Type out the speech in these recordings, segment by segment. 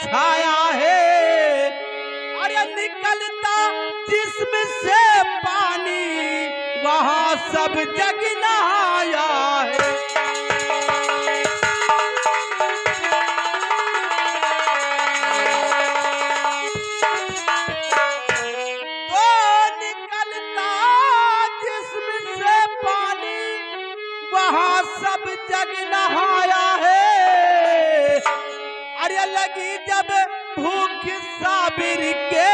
छाया है। अरे निकलता जिस्म से पानी वहां सब जग नहाया है। वहां सब जग नहाया है। अरे लगी जब भूख साबिर के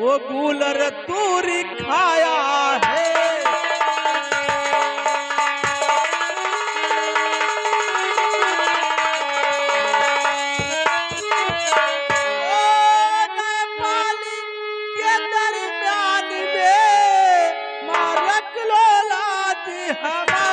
वो गूलर तूरी खाया है। नेपाली के दरमियान में मारक लोला जी हवा।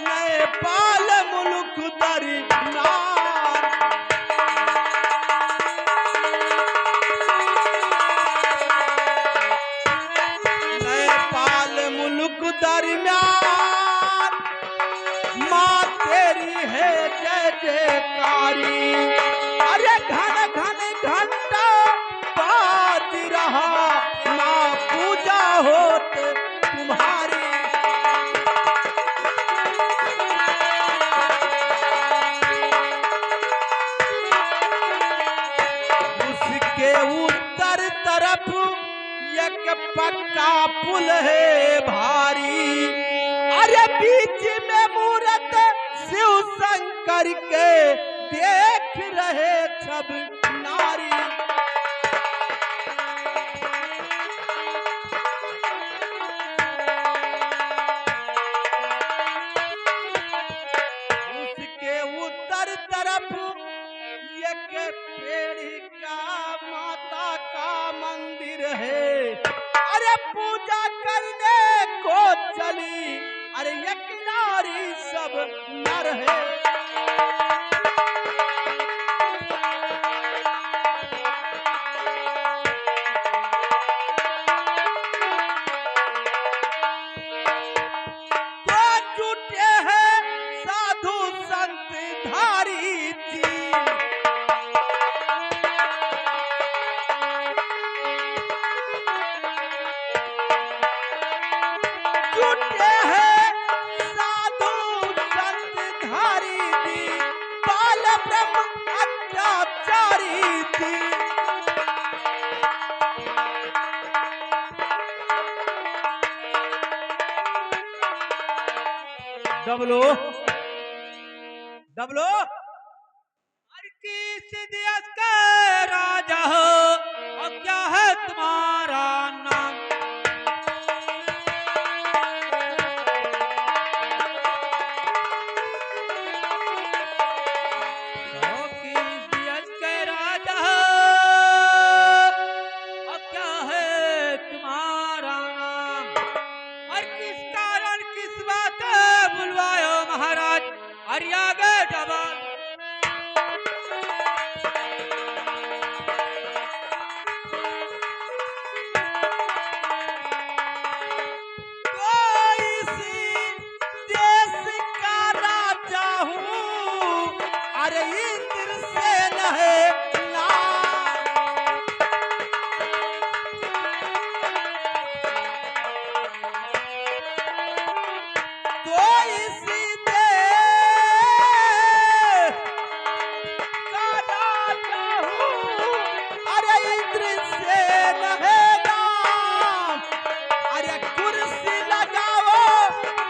नेपाल मुल्क दरमियान नेपाल मुल्क दरमियान माँ तेरी है जय जयकारी। अरे घन घन घंटा बाज रहा माँ पूजा होत तुम्हारी। उत्तर तरफ एक पक्का पुल है भारी। अरे बीच में मूरत शिव शंकर के देख रहे सब नारी। उसके उत्तर तरफ एक पेड़ का माता का मंदिर है। अरे पूजा करने को चली अरे एक नारी सब नर है। तो जुटे हैं साधु संत धारी जी। जुटे हैं साधु संत धारी जी। बाल ब्रह्म अत्याचारी जी। डबलो डबलो हर किस देश का राजा हो और क्या है तुम्हारा नाम। किस देश का राजा हो और क्या है तुम्हारा नाम। और किस कारण किस बात बुलवायो महाराज हरिया गए जवान। अरे इंद्रसेन है तो इसी देश का राजा हूँ। अरे इंद्रसेन है नाम। अरे कुर्सी लगाओ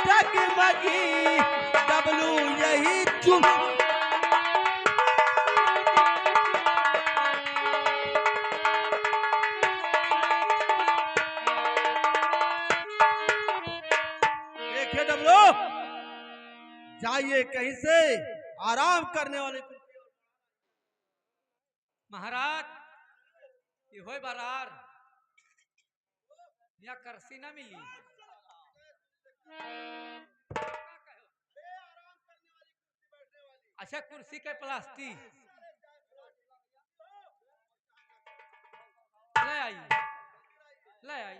डगमगी डबलू यही चुप। डबलो जाइए कहीं से आराम करने वाले महाराज। ये होय बरार या करसी ना मिली। अच्छा कुर्सी के प्लास्टिक ले आई, ले आई।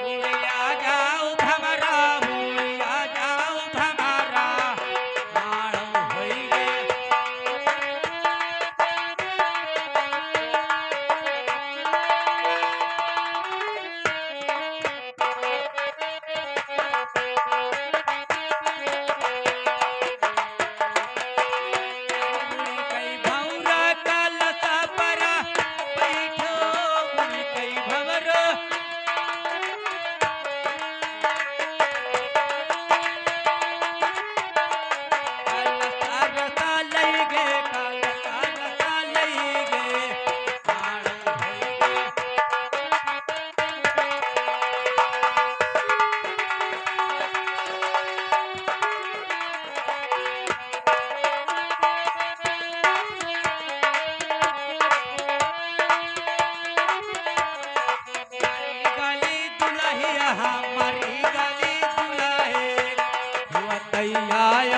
मुड़िया जाऊ भमरा, मुड़िया जाऊ भमरा, मारो होई गे। मुड़ी कई भौरा कलसा परा, बैठो मुड़ी कई भंवरा। कलसा रसा लई गे, कलसा रसा लई गे, मारो होई गे। हमारी गली दुल्हिया, हमारी गली दुल्हे, हुआ तैयार।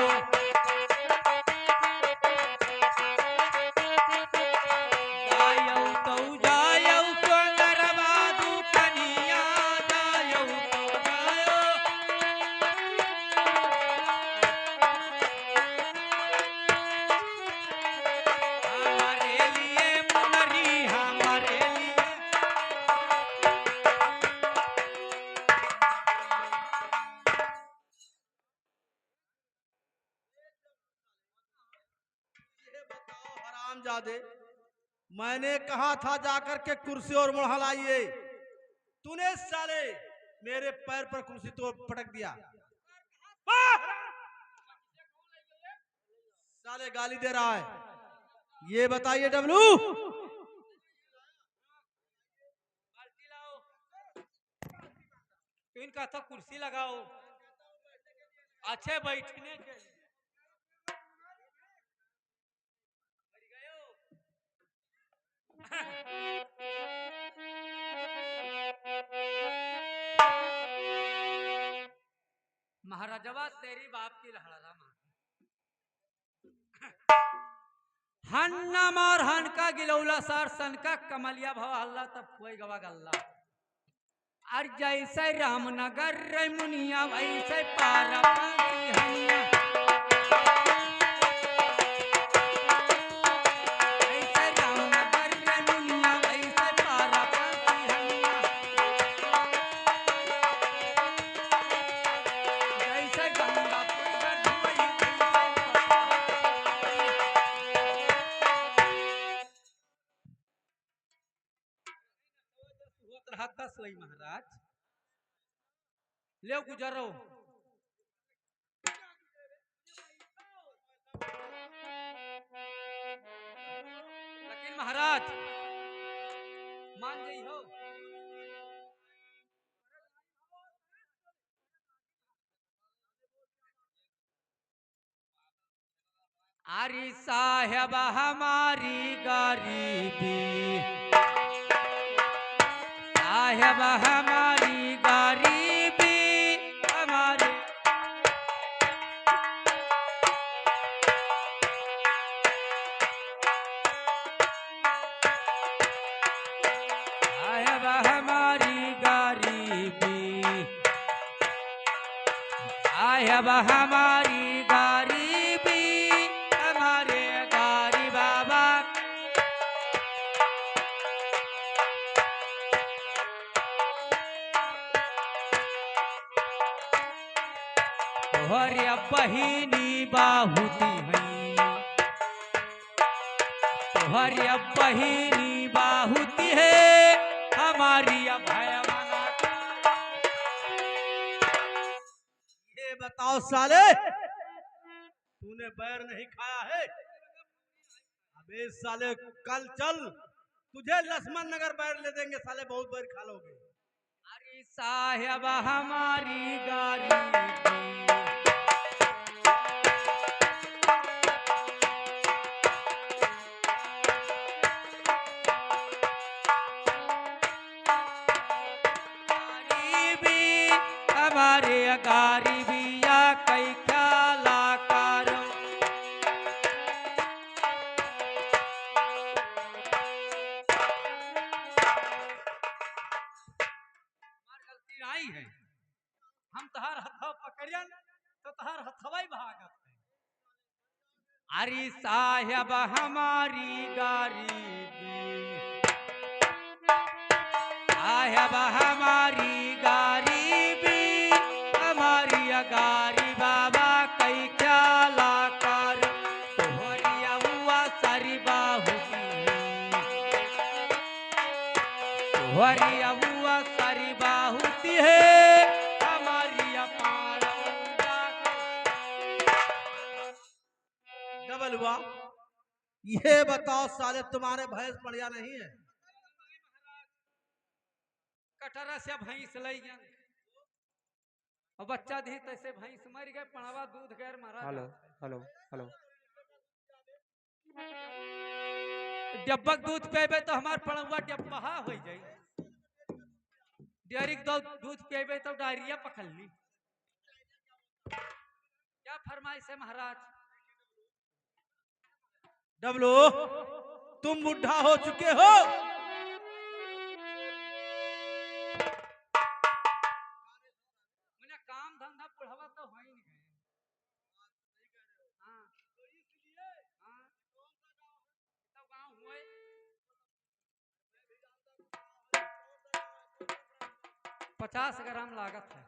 जायौ तो जायौ सोनरवा दुकनिया, जायौ तो जायौ। हमारे लिए मुनरी, हमारे लिए। ये बताओ हरामजादे, मैंने कहा था जाकर के कुर्सी और मुढ़ा लाइए, तूने साले मेरे पैर पर कुर्सी तो पटक दिया। साले गाली दे रहा है। ये बताइए डब्लू, बाल्टी लाओ, इनका तो कुर्सी लगाओ अच्छे बैठने के लिए। मर गयो। महाराजवा तेरी बाप की लहड़ा मार। हन्ना मार हन का गिलौला सार सन का कमलिया भव हल्ला तब कोई गवा गल्ला। और जैसे रामनगर रे मुनिया वैसे पारा पाती हनिया। जैसे रामनगर रे मुनिया वैसे पारा पाती हनिया। जैसे गंगापुर गढ़ुई वैसे रहता सोई महाराज ले गुजरो। लेकिन महाराज मान गई हो। अरे साहेब हमारी गरीबी, साहेब हमारी गरीबी, हमारी साहेब हमारी गरीबी, साहेब हमारी गरीबी, हमारे गरीब बाबा। तोहरे बहिनी बाहुती है, तोहरे बहिनी बाहुती है, हमारी भय मना। ये बताओ साले, तूने बैर नहीं खाया है? अबे साले कल चल, तुझे लक्ष्मण नगर बैर ले देंगे साले, बहुत बैर खा लोगे। अरे साहेब हमारी गरीबी, गरीबी हमारे गरीबिया कई ख्याला करो। हमार गलती नहीं है, हम तहार हथवा पकड़ियन तो तहार हथवा ही भागत है। अरे साहेब हमारी गरीबी, साहेब हमारी गरीबी, हमारी गारी बाबा कई ख्याला कर, तोहरिया हुआ सारी बाहुती, तोहरिया हुआ सारी बाहुती है, हमारी अपार डबल हुआ। ये बताओ साले, तुम्हारे भैंस बढ़िया नहीं है? कटरा से भैंस लई गया और बच्चा दी तैसे भैंस मर गए, पड़वा दूध गैर मारा हेलो हेलो हेलो। डब्बक दूध पेबे तो हमार पड़वा डब्बहा हो जाई, डेयरी दूध पेबे तो डायरिया पकड़ ली। क्या फरमाइश है महाराज? डबलो, तुम बुढ़ा हो चुके हो, मैंने काम धंधा बुढ़ावा तो हो ही नहीं गए। हाँ हाँ, तो गाँव हुए 50 ग्राम लागत है।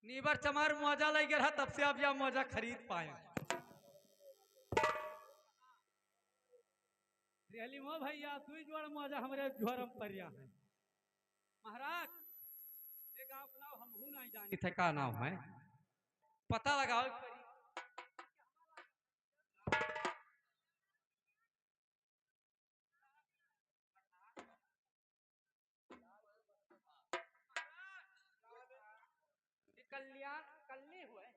नीबर चमार मौजा लग गया तब से अब यह मौजा खरीद पाए। मो भैया तू जोड़ मौजा हमारे झोरम परिया है। महाराज ये गांव का नाम हमहू नहीं जानी थे, का नाम है पता लगाओ। कल्याण कल्ली हुए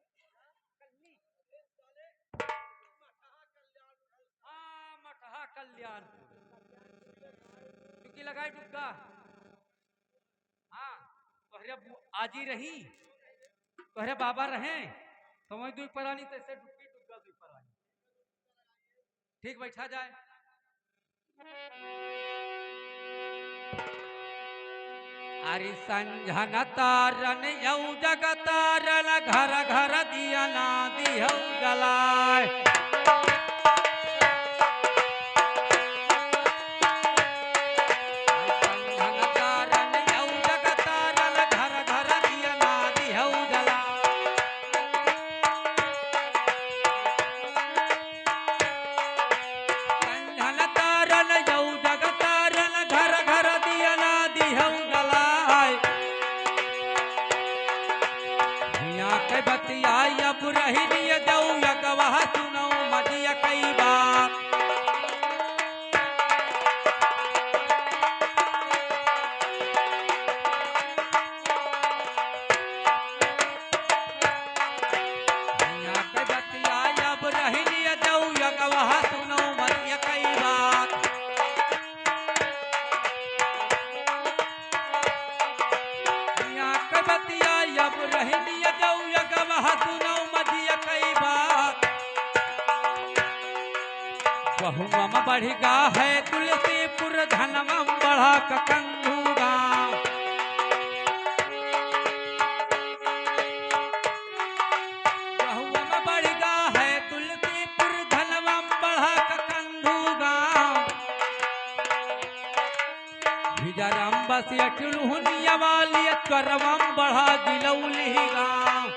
कल्ली, हाँ मठहा कल्याण, क्योंकि लगाए डुग्गा। हाँ तोहरे आजी रही, तोहरे बाबा रहे तो मैं दुई परानी तैसे डुग्गी डुग्गा दुई परानी। ठीक बैठा जाए। अरे संझन तारन यौ जगतारन, घर घर दिया ना दिहौ गलाय। संझन तारन यौ जगतारन, घर घर दिया ना दिहौ गलाय। संझन तारन यौ जगतारन, घर घर दिया ना दिहौ गलाय। के बतिया अब रही दिया जाऊ यगवाह सुनऊ मदिया कई बार। के बतिया अब रही दिया जाऊ यगवाह सुनऊ मदिया कई बार। के बतिया अब रही दिया जाऊ यगवाह सुनऊ मदिया कई बार। बहुमम बढ़िगा है तुलसीपुर, धनमम बढ़ा कंधू गाँव। बहुमम बढ़िगा है तुलसीपुर, धनमम बढ़ा कंधू गाँव। विजरम बसिया चुलहुनिया वाली, करवम बढ़ा गिलौली गाँव।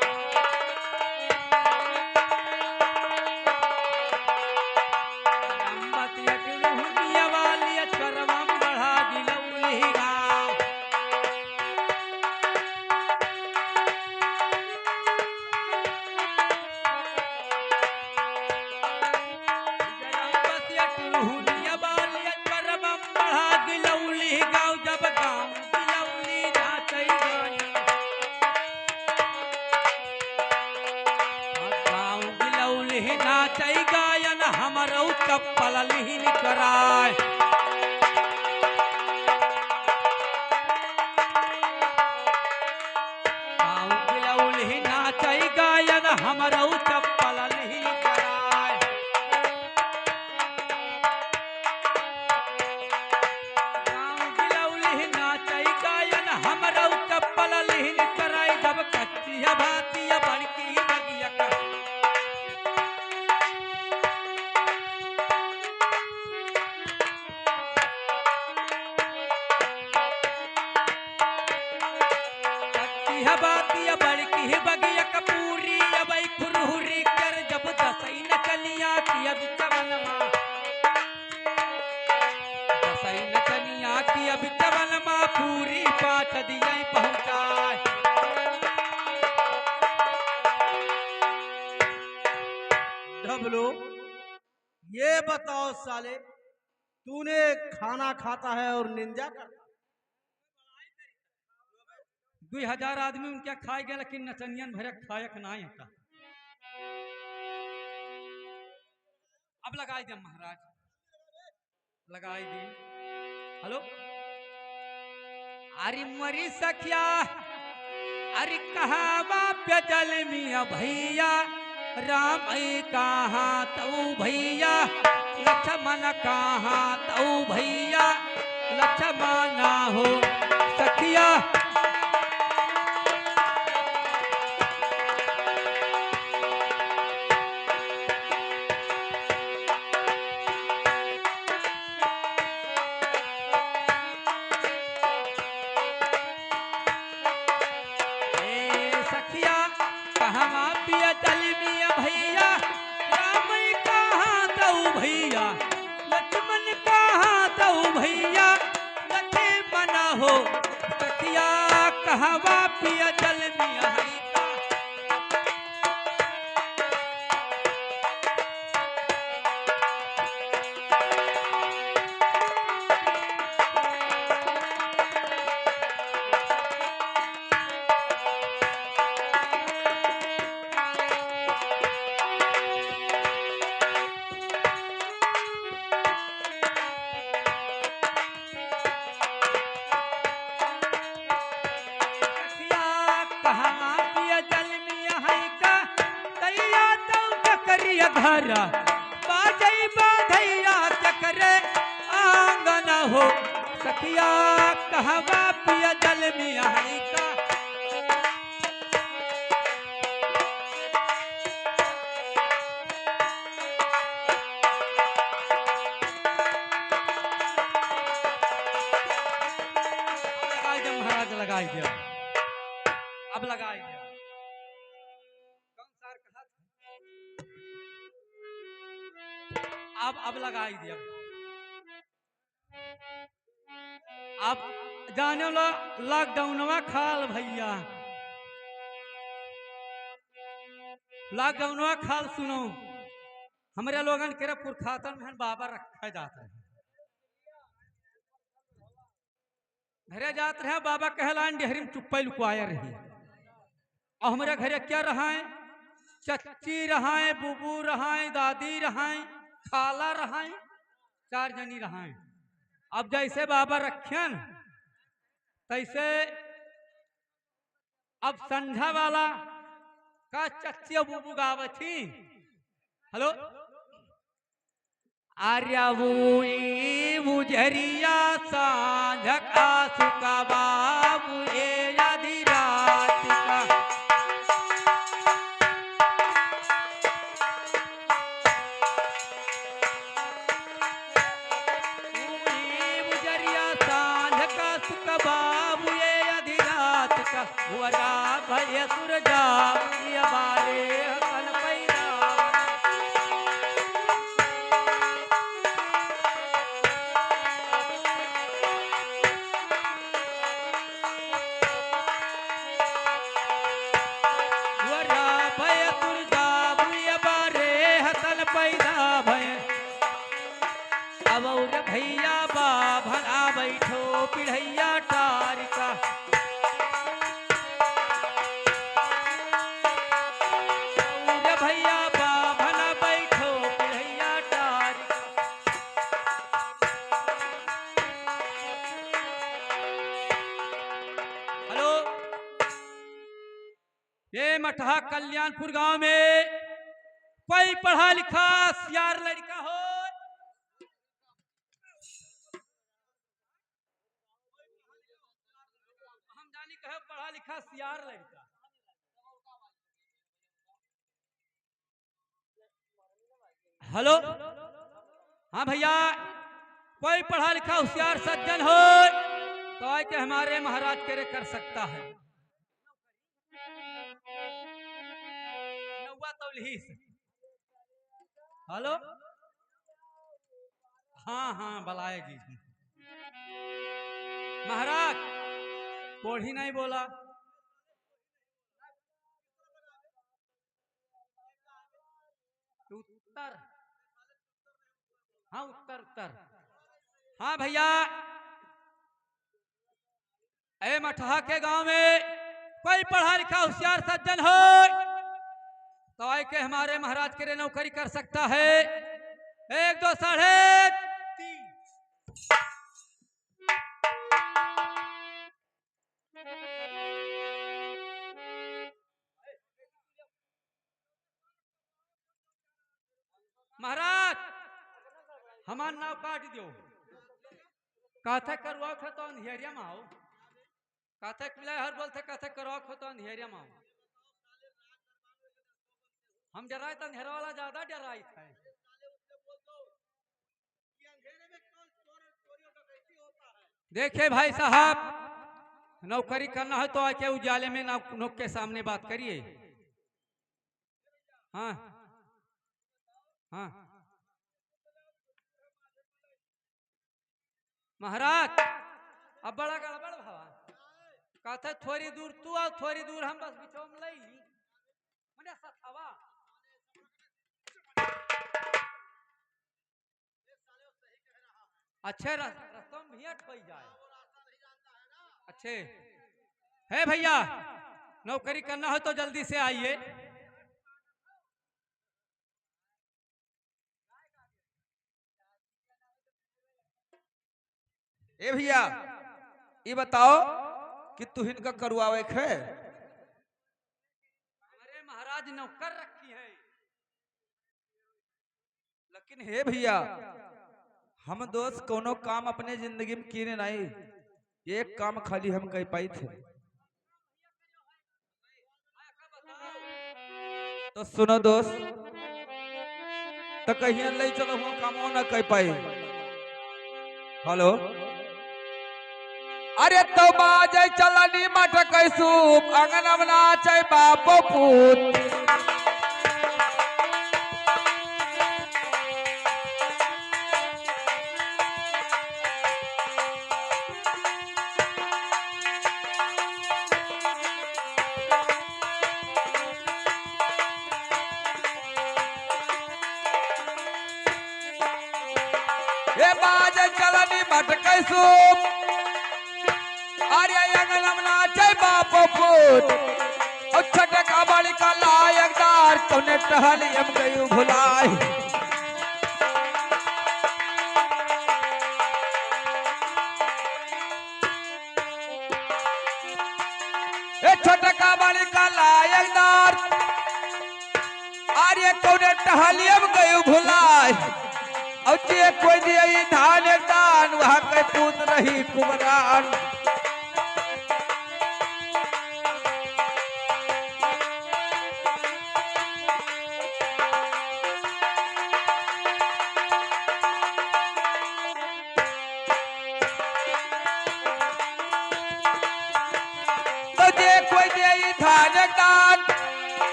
लिहिन कराय पाँव गिलौली नाचै गायन हमरौ चप्पल लिहिन कराय पाँव गिलौली नाचै गायन हमरौ चप्पल लिहिन कराय जब कच्ची भाती बड़की बगिया का बातिया बड़की बगिया कपूरी अबई खुरहुरी कर जब दसई न कनिया किया बिचवनमा दसई न कनिया किया बिचवनमा पूरी पाछ दिया पहुंचाए ढबलो, ये बताओ साले, तूने खाना खाता है और निंजा करता? 2000 आदमी उनके खाए गए लेकिन नचनियन भरे खायक नहीं होता। अब लगाई दे महाराज, लगाई दी। हेलो, अरे मरी सखिया, अरे कहावा पे जल मिया भैया, राम कहाँ तऊ भैया, लक्ष्मण कहाँ तऊ भैया, लक्ष्मण हो सखिया। हो सखिया कहवा पिया जल मिया का घरा बाजई बाधैया चकरे आंगन हो सखिया कहवा पिया जल मिया का लगाई दे महाराज, लगाई दे, अब लगाई दे। अब लगाई दिया। अब जाने लो लॉकडाउनवा खाल भैया, लॉकडाउनवा खाल सुनो, हमारे लोगन के पुरखातन में बाबा रखा जाता है, घरे जात रहे बाबा कहलान डेहरी में चुप्पा लुकवाया रही। और हमारे घरे क्या रहा है, चच्ची रहा है, बुबू रहा है, दादी रहा है, खाला रहा, 4 जनी रहा। अब जैसे बाबा रखन तैसे अब संध्या वाला का चच्ची बुबू गावथी। हेलो, आर्यावूई मुजरिया सांझ का सुका बाबू ए आधी रात का बाबू ये अधिरात का हुआ भय सुरजा बारे हसन पैदा हुआ भय सुरजा बारे हसन पैदा भय। अब और भैया बा भला बैठो पिढ़ैया टारिका भैया बा भला बैठो पिढ़ैया टारिका ये मठहा कल्याणपुर गांव में कोई पढ़ा लिखा सियार लड़का हो, हम जानी कहे पढ़ा लिखा सियार लड़का। हेलो, हाँ भैया, कोई पढ़ा लिखा होशियार सज्जन हो तो आए के हमारे महाराज के कर सकता है। हेलो, हाँ हाँ बुलाएगी महाराज, कोढ़ी नहीं बोला। उत्तर, हाँ उत्तर उत्तर, हाँ भैया, ए मठहा के गांव में कोई पढ़ा लिखा होशियार सज्जन हो तो आए के हमारे महाराज के लिए नौकरी कर सकता है। 1 2 3.5। महाराज हमार नाव काट दो, काथे करवा खो तो अंधेरिया में आओ, काथे मिला हर बोलते काथे करवा खो तो अंधेरिया में आओ। हम डराए तो अंधेरा वाला ज्यादा डराई था। देखिए भाई साहब, नौकरी करना है तो आके उजाले में नौक के सामने बात करिए। हाँ हाँ महाराज, अब बड़ा गड़बड़ भावा, कहते थोड़ी दूर तू और थोड़ी दूर हम, बस बिचो में लई मने सथवा। अच्छे रास्ता में भी अटक जाए। अच्छे है भैया, नौकरी करना हो तो जल्दी से आइए। ए भैया, ये बताओ कि तू इनका करवावे है? अरे महाराज नौकर रखी है। लेकिन हे भैया, हम दोस्त कोनो काम अपने जिंदगी में किए नहीं, एक काम खाली हम कह पाई थे। तो सुनो दोस्त, तो कहीं ले चलो, हम काम ना कह पाई। हेलो, अरे तो बाजे चलनी मटक सूप अंगन में नाचे बापो पूत। ये बाजे चलनी मटक सूप अरे अंगनम नाचे बापो पूत। और छठे का बड़ी का लायकदार तूने टहली हम गई भुलाई। ए छोटे का बड़ी का लायकदार अरे तूने टहली हम गई भुलाई। और जे कोई दिए धान एक दान वहां के पूत रही कुमरान।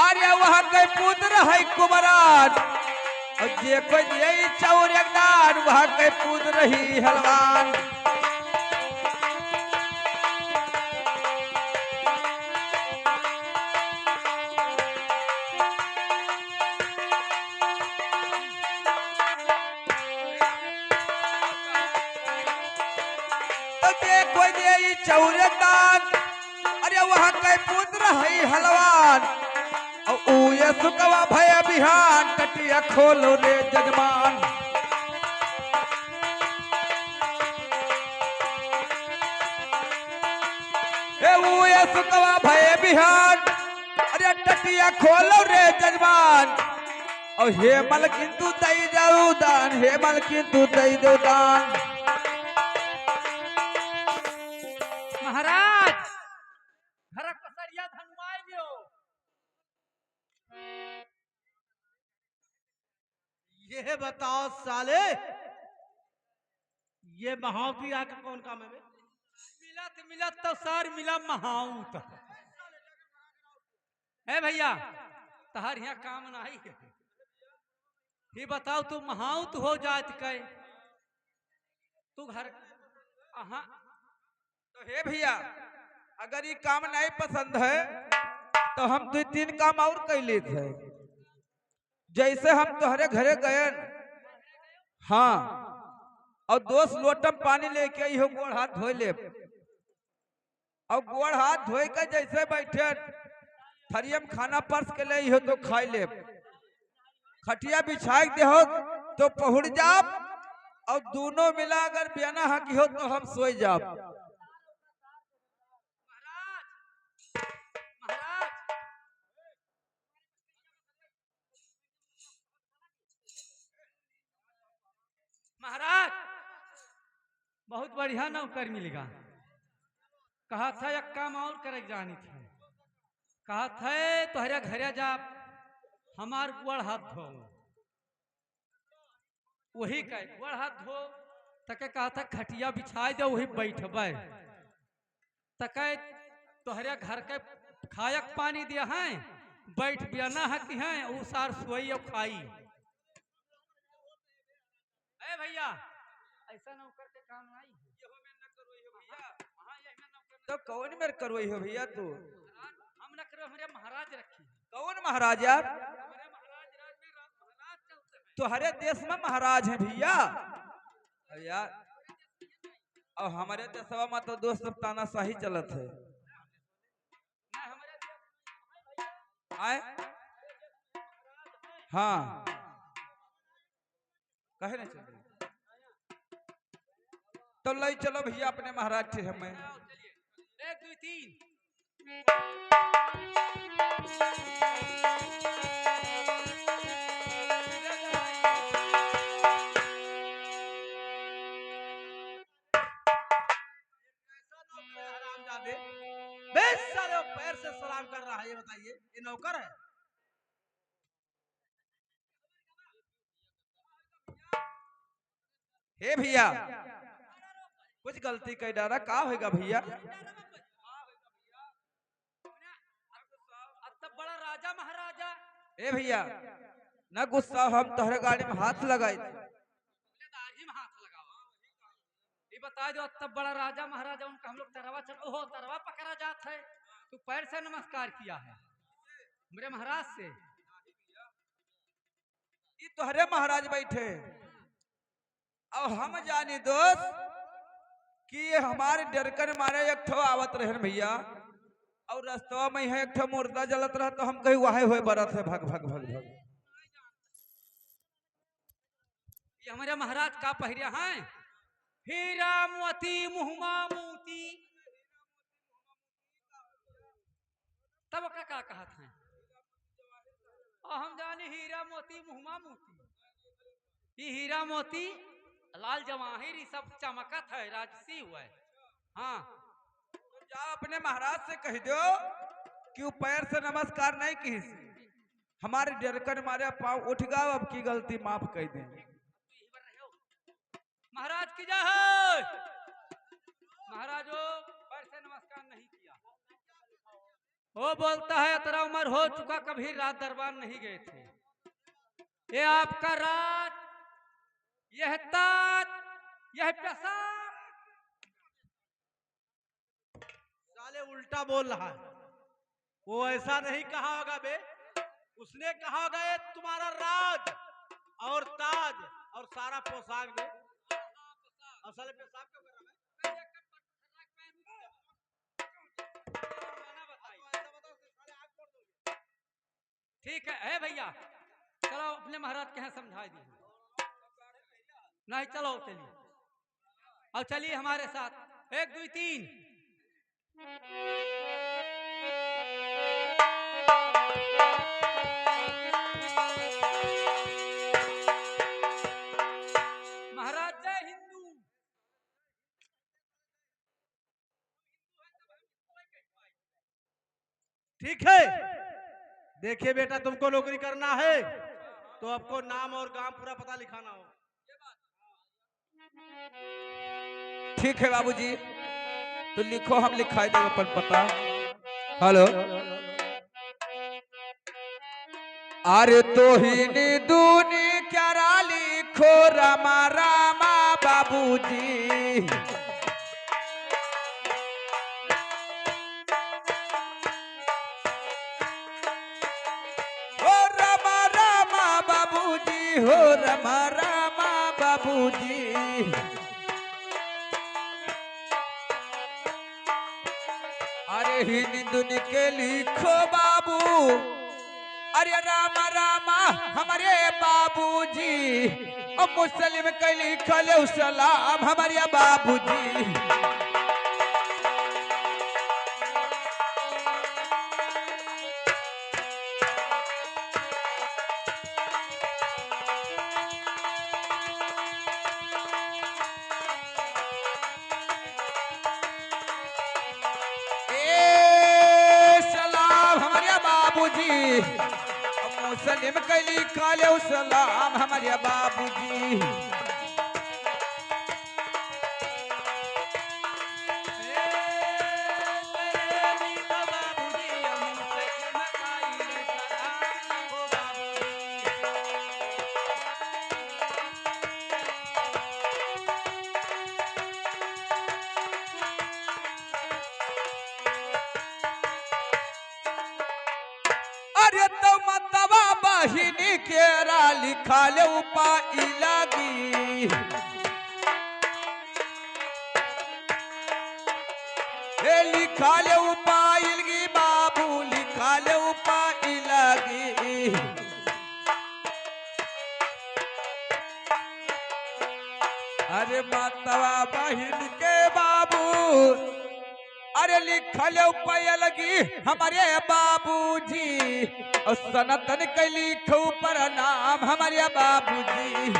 अरे वहां के पुत्र है कुमरान। और जे कोई दिए चौर एक दान वहां के पुत्र रही हलवान। कोई दिए चौर एक दान अरे वहां के पुत्र है हलवान। और ये सुकवा भय बिहान कटिया खोलो रे जजमान। ए ये सुकवा भय बिहान अरे टटिया खोलो रे जजमान और हे मल किंतु दई जाऊ दान हे मल किंतु दई दो दान। महाराज घर पसरिया धनवाए दियो। ये बताओ साले, ये महावती आके कौन काम है बे? मिलत मिलत तो सर मिला महाऊत है भैया, तहर यहाँ काम नहीं है। ही बताओ तू महाऊत हो जात के तू घर हाँ तो हे भैया अगर ये काम नहीं पसंद है तो हम 2-3 काम और कर लेते हैं। जैसे हम तुम्हारे घरे गए हाँ और 2 लोटम पानी लेके इहो गोड़ हाथ धोई ले और गोड़ हाथ धोई के जैसे बैठे थरियम खाना परस के ले इहो तो खाई ले खटिया बिछाई दे हो तो पहुड़ जाप और दोनों मिला अगर बियाना हकी हो तो हम सोई जाप। महाराज बहुत बढ़िया नौकर मिलेगा। कहा था एक काम और करे जानी थी। कहा था तुहरे घरे जा हमार गोड़ हाथ धो वही कहे गोड़ हाथ धो तके कहा था खटिया बिछाई दे वही बैठबे तके तुहरे घर के खायक पानी दिया है बैठ बियाना है कि है उ सार सोई और खाई। ए भैया ऐसा नौकर के काम नहीं है। यहो में न करो यो भैया हां यही में नौकर तो कौन मेर करो यो भैया तू हम न करो हमारे महाराज रखी। कौन महाराज यार? हमारे महाराज राज में महाराज चलते हैं। तुम्हारे देश में महाराज हैं भैया यार और हमारे देशवा में तो दोस्त ताना सही चलत है। ना हमारे आए हाँ कहे नहीं चल तो ले चलो भैया अपने महाराज थे हमें। 1 2 3 हरामजादे, बे साले वो पैर से सलाम कर रहा है, ये बताइए ये नौकर है? हे भैया कुछ गलती कर डाला का होगा भैया? अब तब बड़ा राजा महाराजा ए भैया न गुस्सा हम तोहरे गाड़ी में हाथ लगाए थे। दाजी में हाथ लगावा ये बता दो तब बड़ा राजा महाराजा उनका हम लोग तरवा चल ओहो तरवा पकड़ा जात है तू पैर से नमस्कार किया है मेरे महाराज से। ये तोहरे महाराज बैठे और हम जानी दोस्त कि ये हमारे डरकर मारे एक ठो आवत रहे भैया और रास्ता में है एक ठो मुर्दा जलत रहा तो हम कहीं वहां हुए बरत है भग भग भग भग। ये हमारे महाराज का पहिरिया है हीरा मोती मुहमा मोती तब का कहा था और हम जाने हीरा मोती मुहमा मोती ये हीरा मोती लाल जवाहिर ये सब चमकत है राजसी हुआ है। हाँ तो जाओ अपने महाराज से कह दो कि वो पैर से नमस्कार नहीं की हमारे डरकर मारे पाँव उठ गया अब की गलती माफ कर दें। महाराज की जय। महाराजो पैर से नमस्कार नहीं किया वो बोलता है तेरा उम्र हो चुका कभी रात दरबार नहीं गए थे ये आपका रात यह तात यह पेशाब साले उल्टा बोल रहा है। वो ऐसा नहीं कहा होगा बे, उसने कहा होगा ये तुम्हारा राज और ताज और सारा पोशाक दे। और साले पेशाब क्यों कर रहा है? ठीक है भैया चलो अपने महाराज के यहाँ समझा दिए नहीं चलो चलिए और चलिए हमारे साथ 1 2 3 ठीक है। देखिए बेटा, तुमको नौकरी करना है तो आपको नाम और गांव पूरा पता लिखाना होगा। ठीक है बाबूजी, तो लिखो, हम लिखाई देंगे अपन पता। हेलो, अरे तो ही दूनी क्या लिखो रामा रामा बाबूजी। हो रामा रामा बाबूजी, हो रामा रामा बाबूजी। अरे हिंदुन के लिखो बाबू, अरे रामा रामा हमारे बाबूजी। और मुस्लिम के लिखल सलाम हमारे बाबूजी। सलाम हमारे बाबूजी। मुस्लिम के लिखल सलाम हमारे बाबूजी। अरे तो मतवा बहिनी केरा लिखल उपाई लगी। हे लिखल उपाई लगी बाबू, लिखल उपाई लगी। अरे मतवा बहिन के बाबू, अरे लिखल उपाय लगी हमारे बाबूजी। और सनातन के लिखो पर नाम हमारे बाबूजी।